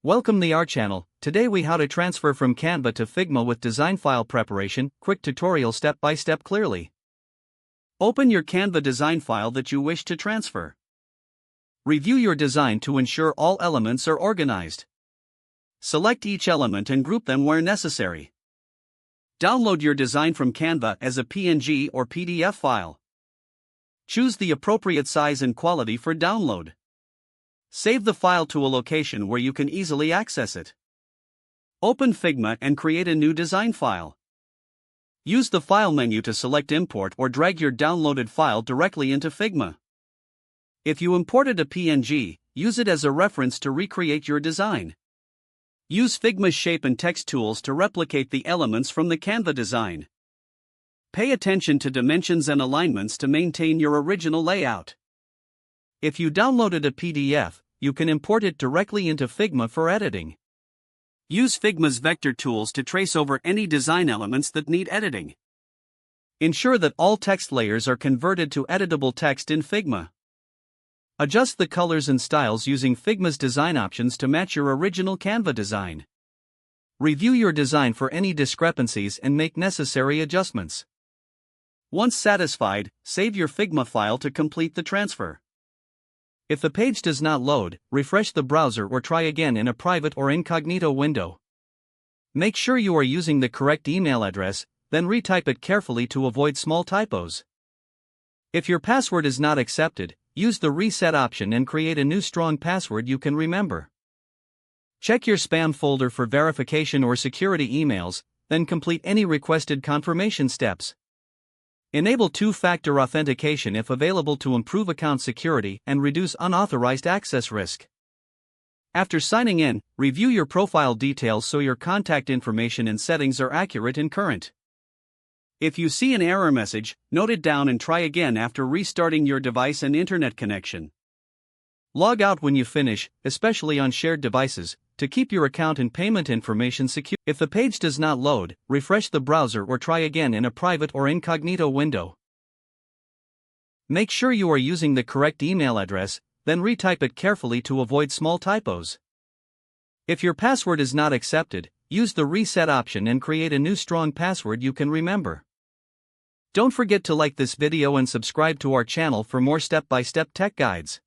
Welcome to our channel. Today we how to transfer from Canva to Figma with design file preparation, quick tutorial step by step clearly. Open your Canva design file that you wish to transfer. Review your design to ensure all elements are organized. Select each element and group them where necessary. Download your design from Canva as a PNG or PDF file. Choose the appropriate size and quality for download. Save the file to a location where you can easily access it. Open Figma and create a new design file. Use the File menu to select Import or drag your downloaded file directly into Figma. If you imported a PNG, use it as a reference to recreate your design. Use Figma's shape and text tools to replicate the elements from the Canva design. Pay attention to dimensions and alignments to maintain your original layout. If you downloaded a PDF, you can import it directly into Figma for editing. Use Figma's vector tools to trace over any design elements that need editing. Ensure that all text layers are converted to editable text in Figma. Adjust the colors and styles using Figma's design options to match your original Canva design. Review your design for any discrepancies and make necessary adjustments. Once satisfied, save your Figma file to complete the transfer. If the page does not load, refresh the browser or try again in a private or incognito window. Make sure you are using the correct email address, then retype it carefully to avoid small typos. If your password is not accepted, use the reset option and create a new strong password you can remember. Check your spam folder for verification or security emails, then complete any requested confirmation steps. Enable two-factor authentication if available to improve account security and reduce unauthorized access risk. After signing in, review your profile details so your contact information and settings are accurate and current. If you see an error message, note it down and try again after restarting your device and internet connection. Log out when you finish, especially on shared devices, to keep your account and payment information secure. If the page does not load, refresh the browser or try again in a private or incognito window. Make sure you are using the correct email address, then retype it carefully to avoid small typos. If your password is not accepted, use the reset option and create a new strong password you can remember. Don't forget to like this video and subscribe to our channel for more step-by-step tech guides.